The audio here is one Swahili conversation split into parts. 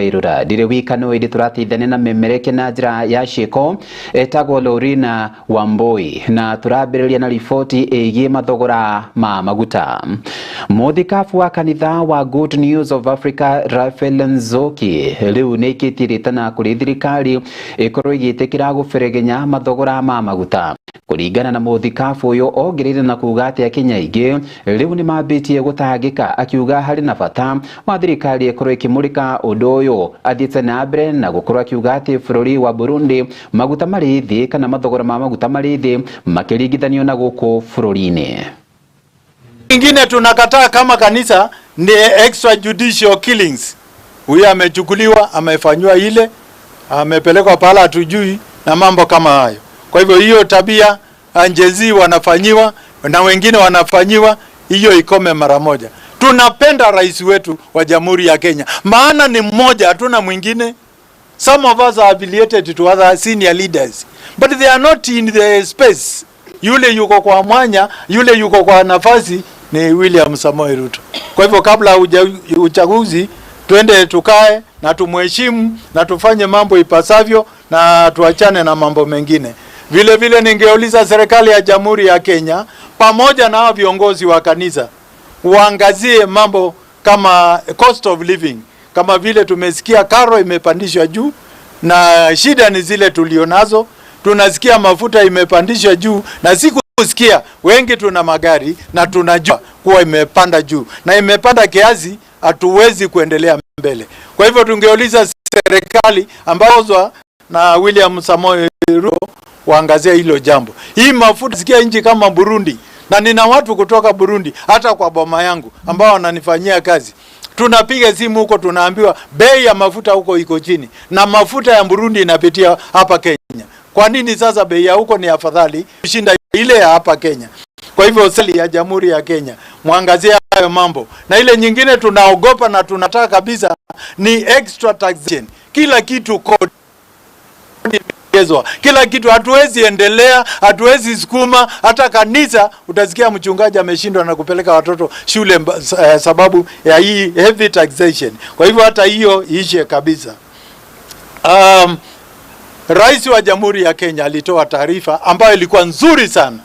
Irura dire wikano iri turatithania na memereke na njira ya ciiko etagwo Lorina Wambui na turambiriria na riboti igie mathogora ma maguta. Muthikabu wa kanitha wa Good News of Africa Raphael Nzoki riu ni ikitirite kuri thirikari ikorwo igitikira guberegenya mathogora ma maguta. Kuringana na muthikabu uyu ongereire na kuga ati Akenya ingi riu ni mambitie gutangika akiuga hari na bata wa thirikari ikorwo ikimurika undu uyu athiite na mbere na gukorwo akiuga ati bururi wa Burundi maguta mari thi kana mathogora ma maguta mari thi makiringithanio na guku bururi-ini. Ingine tunakataa kama kanisa ni extrajudicial killings. Huyu amechukuliwa, amefanywa ile, amepelekwa pala hatujui na mambo kama hayo. Kwa hivyo hiyo tabia anjezi wanafanyiwa na wengine wanafanyiwa, hiyo ikome mara moja. Tunapenda rais wetu wa Jamhuri ya Kenya, maana ni mmoja, hatuna mwingine. Some of us are affiliated to other senior leaders, but they are not in the space. Yule yuko kwa mwanya, yule yuko kwa nafasi ni William Samoei Ruto. Kwa hivyo kabla uchaguzi twende tukae na tumheshimu na tufanye mambo ipasavyo na tuachane na mambo mengine. Vile vile ningeuliza serikali ya Jamhuri ya Kenya pamoja na viongozi wa kanisa uangazie mambo kama cost of living. Kama vile tumesikia karo imepandishwa juu na shida ni zile tulionazo. Tunasikia mafuta imepandishwa juu na siku kusikia wengi tuna magari na tunajua kuwa imepanda juu na imepanda kiasi hatuwezi kuendelea mbele. Kwa hivyo tungeuliza serikali ambazo na William Samoei Ruto waangazia hilo jambo. Hii mafuta sikia nchi kama Burundi, na nina watu kutoka Burundi hata kwa boma yangu ambao wananifanyia kazi. Tunapiga simu huko tunaambiwa bei ya mafuta huko iko chini na mafuta ya Burundi inapitia hapa Kenya. Kwa nini sasa bei ya huko ni afadhali kushinda ile ya hapa Kenya? Kwa hivyo serikali ya Jamhuri ya Kenya muangazia hayo mambo. Na ile nyingine tunaogopa na tunataka kabisa ni extra taxation. Kila kitu kodi, kila kitu, hatuwezi endelea, hatuwezi sukuma. Hata kanisa utasikia mchungaji ameshindwa na kupeleka watoto shule sababu ya hii heavy taxation. Kwa hivyo hata hiyo ishe kabisa. Rais wa Jamhuri ya Kenya alitoa taarifa ambayo ilikuwa nzuri sana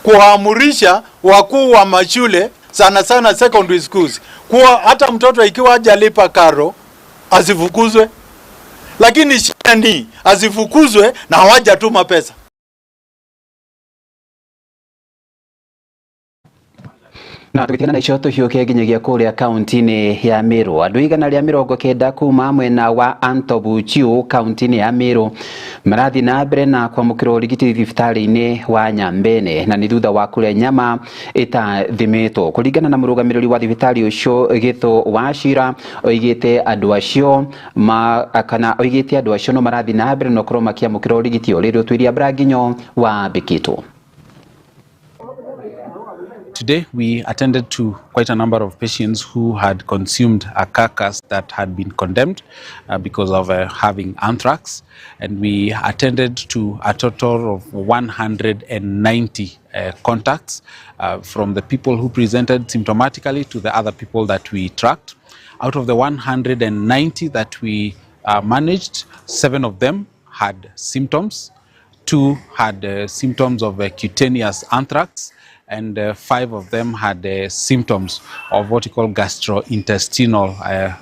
kuamrisha wakuu wa mashule sana sana secondary schools kuwa hata mtoto ikiwa hajalipa karo asifukuzwe, lakini shida ni asifukuzwe na hawajatuma pesa. Na tukitigana na icio tuhiuke nginyagia kuria kaunti-ini ya Meru. Andu 190 kuma mwena wa Antobuchiu kaunti-ini ya Meru marathi na mbere na kwamukirwo urigiti thibitari-ini wa Nyambene na ni thutha wa kuria nyama itathimitwo. Kuringana na murugamiriri wa thibitari ucio Githu wa Shira oigite andu acio no marathi na mbere no korwo makiamukirwo urigiti uri utwiria Braginyo wa Bikitu. Today, we attended to quite a number of patients who had consumed a carcass that had been condemned because of having anthrax. And we attended to a total of 190 contacts from the people who presented symptomatically to the other people that we tracked. Out of the 190 that we managed, 7 of them had symptoms. 2 had symptoms of cutaneous anthrax, and 5 of them had symptoms of what we call gastrointestinal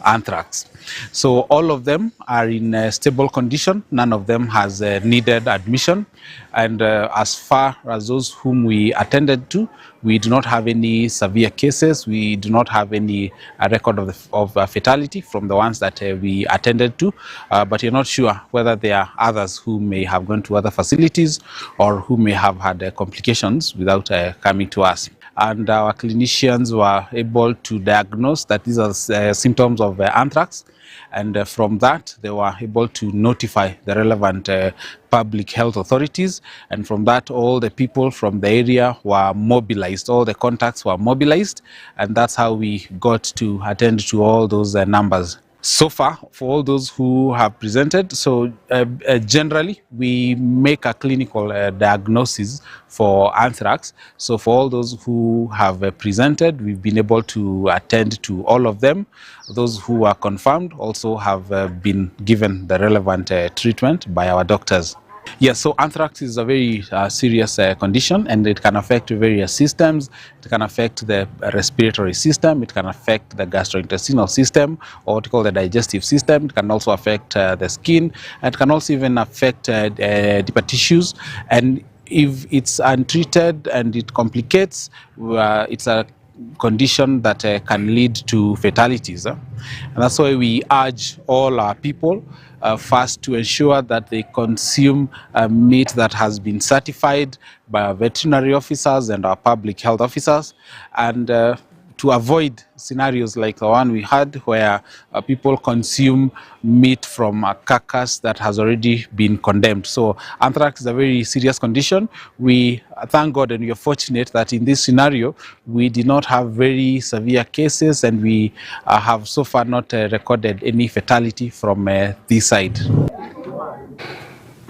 anthrax. So all of them are in a stable condition. None of them has needed admission. And as far as those whom we attended to, we do not have any severe cases. We do not have any record of fatality from the ones that we attended to. But you're not sure whether there are others who may have gone to other facilities or who may have had complications without coming to us. And our clinicians were able to diagnose that these are symptoms of anthrax. And from that, they were able to notify the relevant public health authorities. And from that, all the people from the area were mobilized. All the contacts were mobilized. And that's how we got to attend to all those numbers. so far, for all those who have presented, so generally we make a clinical diagnosis for anthrax. So for all those who have presented, we've been able to attend to all of them. Those who are confirmed also have been given the relevant treatment by our doctors. Yes, so anthrax is a very serious condition, and it can affect various systems. It can affect the respiratory system, it can affect the gastrointestinal system, or what we call the digestive system. It can also affect the skin, and it can also even affect deeper tissues. And if it's untreated and it complicates, it's a condition that can lead to fatalities. And that's why we urge all our people first to ensure that they consume meat that has been certified by our veterinary officers and our public health officers, and to avoid scenarios like the one we had where people consume meat from a carcass that has already been condemned. So anthrax is a very serious condition. We thank God and we are fortunate that in this scenario we did not have very severe cases, and we have so far not recorded any fatality from this side.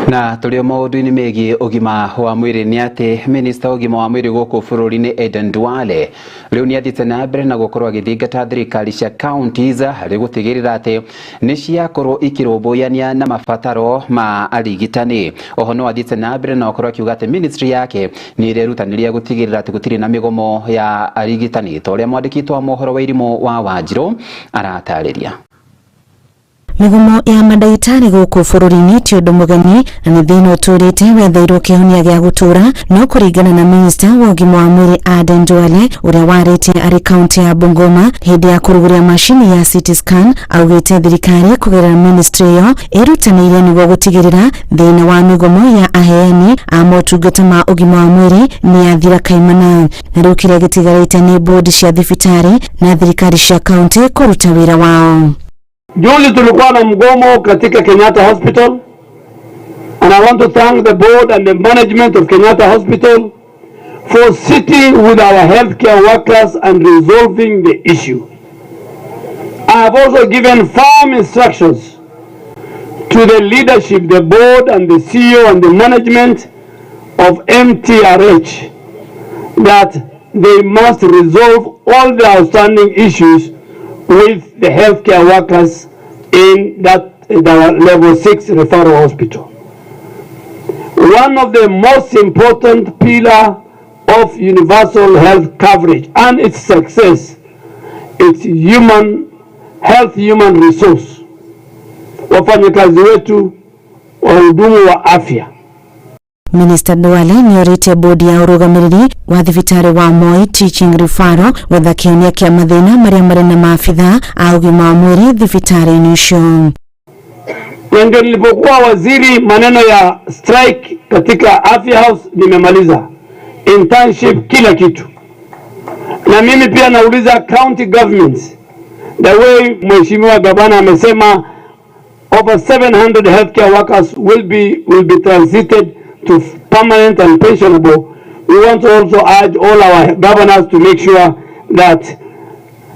Na tulio maundu-ini megie ugima wa mwiri ni ati minista ugima wa mwiri guku bururi-ini Aden Duale riu ni athite na mbere na gukorwo agithingata thirikari cia counties hari gutigirira ati ni ciakorwo ikirumbuiania na mabataro ma arigitani. Oho no athite na mbere na gukorwo akiuga ati ministry yake ni irerutaniria gutigirira ati gutiri na migomo ya arigitani ta uria mwandiki wa mohoro wa irimu wa Wanjiru aratariria. Migomo ya mandagitari guku bururi-ini ti undu mugeni na ni thina uturite wethairwo kihonia gia gutura, no kuringana na minista wa ugima wa mwiri Aden Duale uria warite ari kaunti ya Bungoma hindi ya kuruguria mashini ya CT scan, augite thirikari kugerera ministry yo irutaniire niguo gutigirira thina wa migomo ya aheani a motungata ma ugima wa mwiri ni athira kaimana. Na riu kiria gitigarite ni board cia thibitari na thirikari cia kaunti kuruta wira wao. Juzi tulikuwa na mgomo katika Kenyatta Hospital, and I want to thank the board and the management of Kenyatta Hospital for sitting with our healthcare workers and resolving the issue. I have also given firm instructions to the leadership, the board and the CEO and the management of MTRH that they must resolve all the outstanding issues with the healthcare workers in our level 6 referral hospital. One of the most important pillars of universal health coverage and its success is human resource. Wafanyakazi wetu, wahudumu wa afya. Minister Duale ni orite bodi ya urugamiriri wa thibitari wa Moi Teaching Referral wetha kionia kia mathina maria mari na maafitha a ugima wa mwiri thibitari-ini icio. Ndio nilipokuwa waziri, maneno ya strike katika Afya House nimemaliza, internship, kila kitu. Na mimi pia nauliza county governments, the way mheshimiwa gavana amesema over 700 healthcare workers will be transited to permanent and pensionable. We want to also urge all our governors to make sure that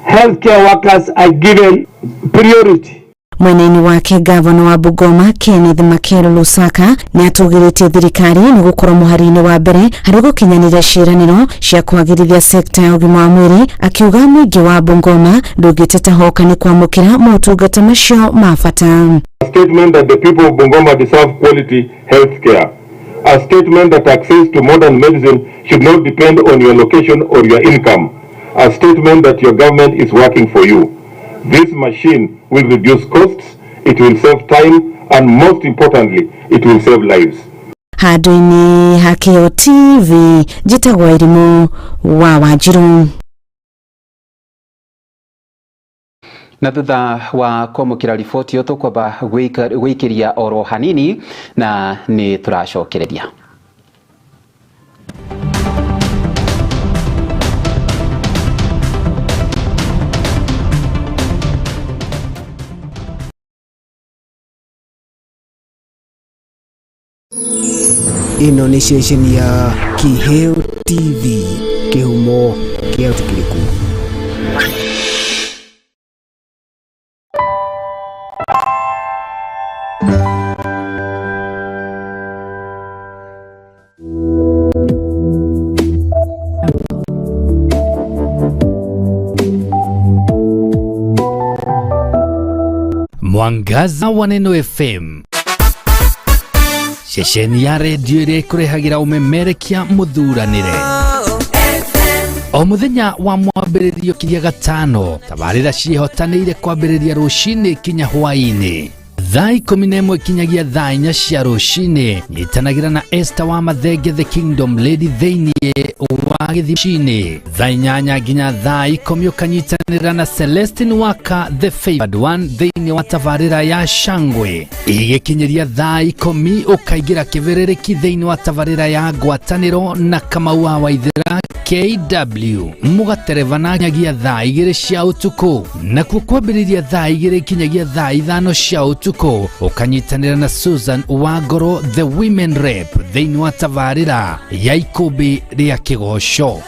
healthcare workers are given priority. Mweneni wake gavana wa Bungoma Kenneth Makero Lusaka ni atugiritie thirikari ni gukorwo muhari-ini wa mbere hari gukinyanira ciiraniro cia kwagirithia sekta ya ugima wa mwiri, akiuga muingi wa Bungoma ndungiteta hoka ni kwamukira motungata macio ma bata. A statement that the people of Bungoma deserve quality health care. A statement that access to modern medicine should not depend on your location or your income. A statement that your government is working for you. This machine will reduce costs, it will save time, and most importantly, it will save lives. Handũ-inĩ ha Kĩo TV, njĩtagwo Irimu wa Wanjiru. Na thutha wa kwamũkĩra riboti ĩyo tũkwamba gũikĩria oro hanini na nĩ tũracokereria. Ino ni ceceni ya Kĩheo TV, kĩhumo kĩa ũtukĩrĩku. Mwangaza wa Neno FM, ceceni ya redio iria ikurehagira umemerekia muthuranire o muthenya wa mwambĩrĩrio kiria gatano. Tabarĩra ciĩhotanĩire kwambĩrĩria rũcinĩ kinya hwainĩ thaa 11 kinyagia thaa 4 cia rũcinĩ. Nyitanagĩra na Esther wa Mathenge the Kingdom Lady thĩinĩ wa gĩthimicini thaa 8 nginya thaa 10. Ũkanyitanĩra na Celestine Waka the Favored One thĩinĩ wa tabarĩra ya Shangwe. Igĩkinyĩria thaa 10 ũkaingĩra kĩberereki thĩinĩ wa tabarĩra ya ngwatanĩro na Kamau wa Waithera KW. Mũgaterevana nyagia thaa 2 cia ũtukũ, nakuo kwambĩrĩria thaa 2 kinyagia thaa 5 cia ũtukũ. Ũkanyitanĩra na Susan Wangoro the Women Rep thĩinĩ wa tabarĩra ya ikũmbĩ rĩa Kĩgoco.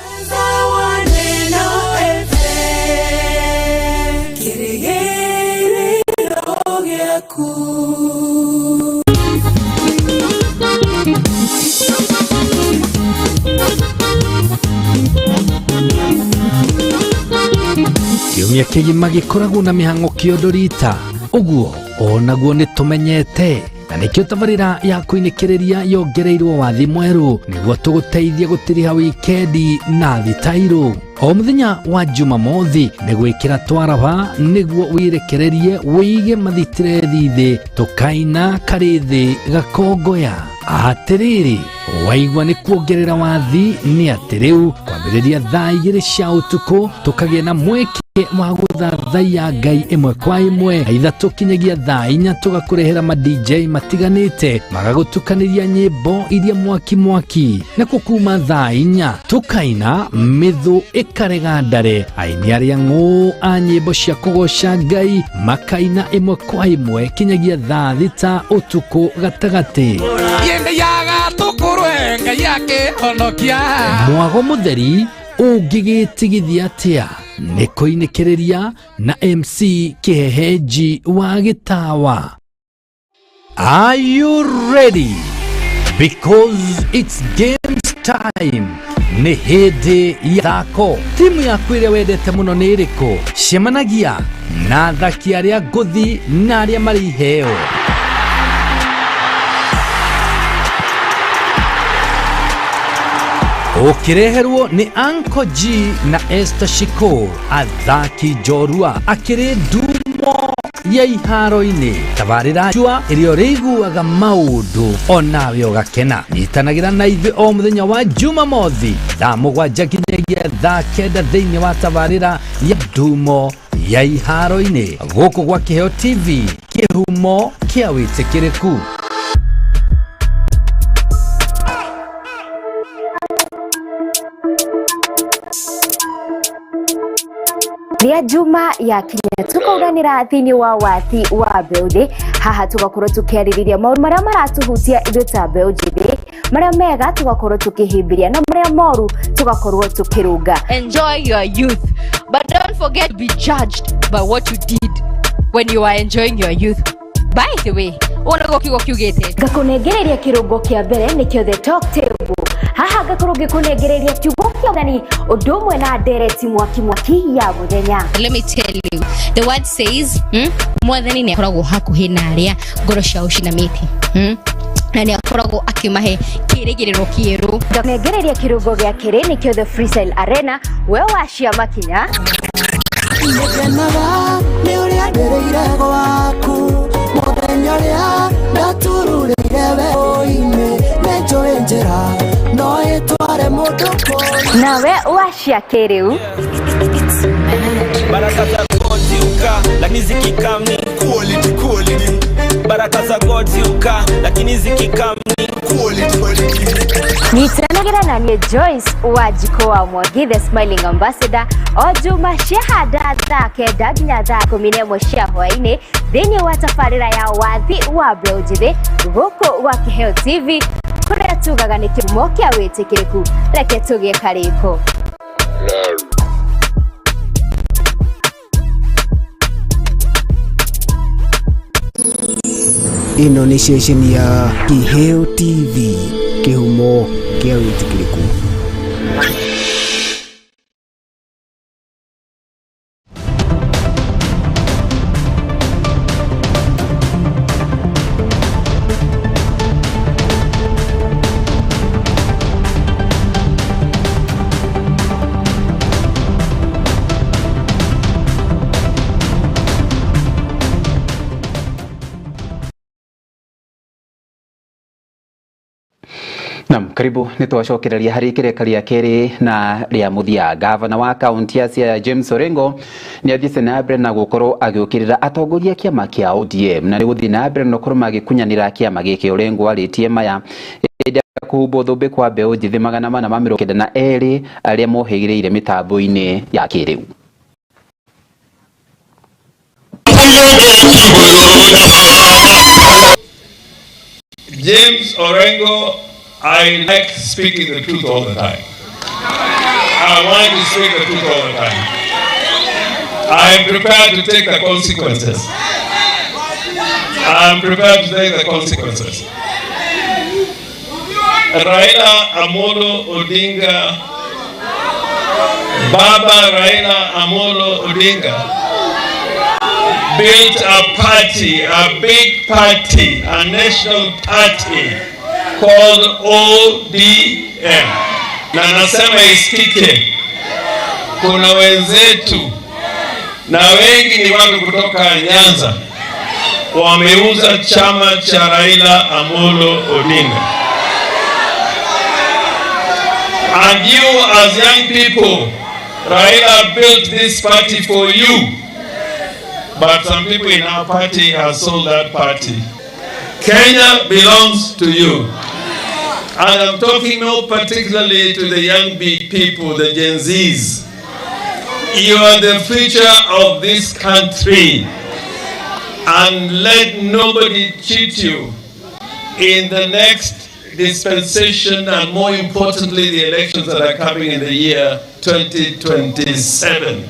Kiumia kĩgima gĩkoragwo na mĩhang'o kĩondorita, ũguo onaguo nĩtũmenyete, na nĩkĩo tabarĩra ya kũinĩkĩrĩria yongereirwo wathi mwerũ nĩguo tũgũteithie gũtiriha wikendi na thitairũ. O mũthenya wa Jumamothi nĩ gwĩkĩra twaraba nĩguo wirekererie wĩige mathitire thithĩ, tũkaina karĩthĩ gakongoya. Atĩrĩrĩ, waigua nĩ kuongerera wathi nĩ atĩ rĩu kwambĩrĩria thaa 2 cia ũtukũ tũkagĩa na mweke wa gũthathaiya Ngai ĩmwe kwa ĩmwe. Aitha tũkinyagia thaa 4 tũgakũrehera ma DJ matiganĩte magagũtukanĩria nyĩmbo iria mwaki na kuma thaa 4 tũkaina mĩthũ ĩkarega ndare. Aini arĩa ng'ũ a nyĩmbo cia kũgoca Ngai makaina ĩmwe kwa ĩmwe kinyagia thaa 6 ũtukũ gatagatĩ. Mwago mũtheri ũngĩgĩtigithia atĩa nĩ kũinĩkĩrĩria na MC Kĩhehenji wa Gĩtawa. Are you ready? Because it's games time. Nĩ hĩndĩ ya thako. Timu yaku ĩrĩa wendete mũno nĩ ĩrĩkũ? Cemanagia na athaki arĩa ngũthi na arĩa marĩ iheo. Ukireherwo ni Uncle G na Esther Shiko, athaki njorua akĩrĩ ndumo ya iharo-inĩ. Tabarĩra jua ĩrĩa ũrĩiguaga maũndũ onawe ũgakena. Nyitanagĩra na ithuĩ o mũthenya wa Jumamothi thaa 7 kinyagia thaa 9 thĩinĩ wa tabarĩra ya ndumo ya iharo-inĩ gũkũ gwa Kĩheo TV, kĩhumo kĩa wĩtĩkĩrĩku. Ria Juma ya kinya tukauranira thini wa wathi wa mbeũ haha tugakorwo tukiarĩrĩria maũndũ marĩa maratuhutia ithuĩ ta mbeũ njĩthĩ, marĩa mega tugakorwo tukihimbiria na marĩa moru tugakorwo tukirunga. Enjoy your youth, but don't forget to be judged by what you did when you are enjoying your youth. By the way, onago kiugo kiugite gakunengereria kirungo kia mbere nikio the talk table. Haha gakorwo gikunengereria kiugo kia thani ũndũ ũmwe na ndereti mwaki ya muthenya. Let me tell you, the word says mwathani nĩ akoragwo hakuhĩ na arĩa ngoro ciao cinamĩte, na nĩ akoragwo akimahe kĩrĩgĩrĩro kĩerũ. Gakunengereria kirungo gia kĩrĩ nikio the freestyle arena. We wacia makinya Ngenaga nĩ ũrĩa ndereire gwaku mũthenya ũrĩa ndatururĩire werũ-inĩ, nĩ njũĩ njĩra no ĩtware mũndũ kũrĩa. Nawe wacia kĩrĩu baraka za God ziuka lakini zikikam ni quality. Baraka za God ziuka lakini zikikam ni quality. Nyitanagĩra na niĩ Joyce Wanjikũ wa Mwangi the Smiling Ambassador o Juma ciahanda thaa 9 nginya thaa 11 cia hwainĩ thĩinĩ wa tabarĩra ya wathi wa mbeũ njĩthĩ gũkũ gwa Kĩheo TV, kũrĩa tugaga nĩ kĩhumo kĩa wĩtĩkĩrĩku. Reke tũgĩe karĩko. Ĩno nĩ ceceni ya Kĩheo TV, kĩhumo kĩa wĩtĩkĩrĩku. Nam, karibu nitwacokereria hari ikirekeria keri na ria muthia. Gavana wa kaunti ya Siaya James Orengo ni athiĩte na mbere na gukorwo agiukirira atongoria kiama kia ODM na guthii na mbere no korwo magikunyanira kiama giki. Orengo aritie maya kuhumba thumbi kwa mbeu njithi 492 aria mohigireire mitambo-ini ya kiriu. James Orengo, I like speaking the truth all the time. I want to speak the truth all the time. I am prepared to take the consequences. I am prepared to take the consequences. Raila Amolo Odinga, Baba Raila Amolo Odinga, built a party, a big party, a national party called ODM. Na nasema isikike, kuna wenzetu na wengi ni watu kutoka Nyanza wameuza chama cha Raila Amolo Odinga. And you as young people, Raila built this party for you. But some people in our party have sold that party. Kenya belongs to you. And I'm talking more particularly to the young people, the Gen Zs. You are the future of this country. And let nobody cheat you in the next dispensation, and more importantly, the elections that are coming in the year 2027.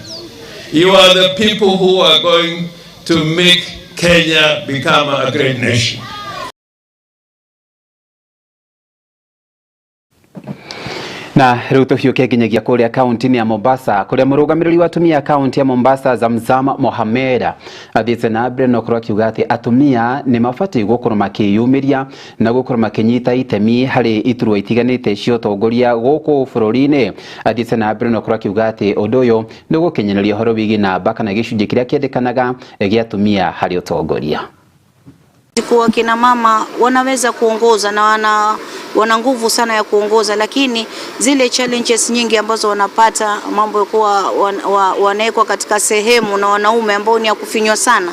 You are the people who are going to make Kenya become a great nation. Na riu tuhiuke nginyagia kuria kaunti ya Mombasa kuria murugamiriri wa atumia kaunti ya Mombasa Zamzam Mohamed athiĩte na mbere no korwo akiuga ati atumia ni mabatiĩ gukorwo makiyumiria na gukorwo makinyita itemi hari iturwa itiganite cia utongoria guku bururi-ini. Athiĩte na mbere no korwo akiuga ati undu uyu ni gukinyanĩria uhoro wigi namba kana gicunjĩ kiria kiendekanaga gia atumia hari utongoria. Kwa kina mama wanaweza kuongoza na wana nguvu sana ya kuongoza, lakini zile challenges nyingi ambazo wanapata, mambo ya kuwa wanawekwa katika sehemu na wanaume ambao ni ya kufinywa sana.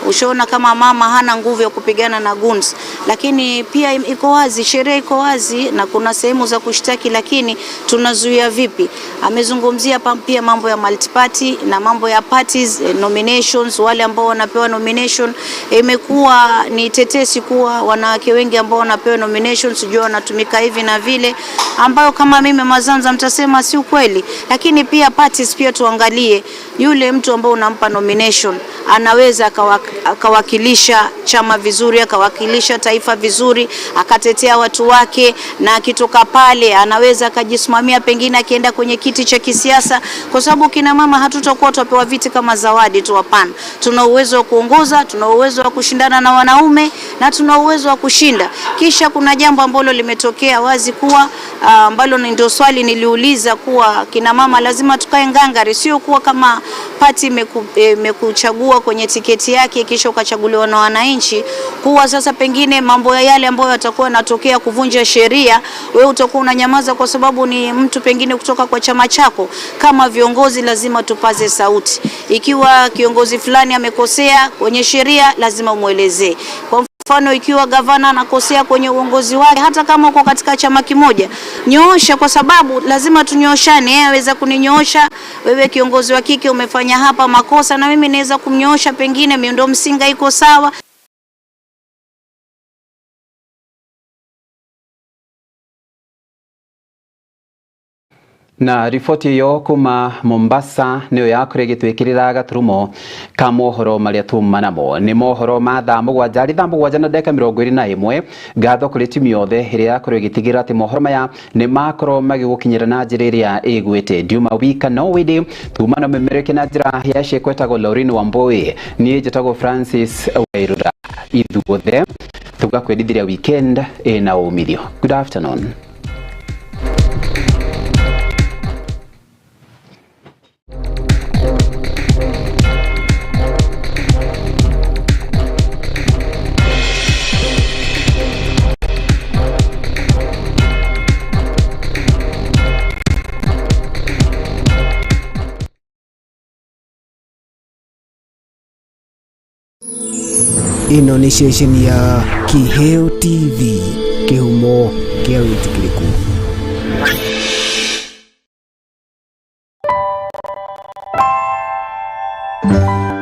Ushaona kama mama hana nguvu ya kupigana na guns, lakini pia iko wazi, sheria iko wazi na kuna sehemu za kushtaki, lakini tunazuia vipi? Amezungumzia pia mambo ya multiparty na mambo ya parties, nominations, wale ambao wanapewa nomination. Imekuwa ni tetesi kuwa wanawake wengi ambao wanapewa nominations sijui wanatumika hivi na vile, ambayo kama mimi Mazanza mtasema si ukweli. Lakini pia parties pia tuangalie yule mtu ambao unampa nomination anaweza akawakilisha chama vizuri, akawakilisha taifa vizuri, akatetea watu wake, na akitoka pale anaweza akajisimamia pengine akienda kwenye kiti cha kisiasa, kwa sababu kina mama hatutakuwa tupewa viti kama zawadi tu, hapana. Tuna uwezo wa kuongoza, tuna uwezo wa kushindana na wanaume na tuna uwezo wa kushinda. Kisha kuna jambo ambalo limetokea wazi kuwa ambalo ndio swali niliuliza kuwa kina mama lazima tukae ngangari, sio kuwa kama party imekuchagua kwenye tiketi yake kisha ukachaguliwa na wananchi, kuwa sasa pengine mambo ya yale ambayo yatakuwa yanatokea kuvunja sheria wewe utakuwa unanyamaza kwa sababu ni mtu pengine kutoka kwa chama chako. Kama viongozi lazima tupaze sauti. Ikiwa kiongozi fulani amekosea kwenye sheria lazima umuelezee. Kwa mfano ikiwa gavana anakosea kwenye uongozi wake, hata kama uko katika chama kimoja, nyoosha, kwa sababu lazima tunyooshane. Yeye aweza kuninyoosha, wewe kiongozi wa kike umefanya hapa makosa, na mimi naweza kumnyoosha, pengine miundo msingi iko sawa. Na ripoti yo kuma Mombasa niyo yakore gitwikirira gaturumo ka mohoro maria tumanamo ni mohoro ma thaa 7:21 gatho kuri timu yothe iria yakore gitigira ati mohoro maya ni makoro magigukinyira na njira iria igwite Duma Wika no widi tumana memereke na njira ya shekwetago Lauren Wamboi ni jetago Francis Wairura ithuothe tugakwendithia weekend ina umithio. Good afternoon. ino ni ceceni ya Kiheo TV, kihumo kia witikiriku.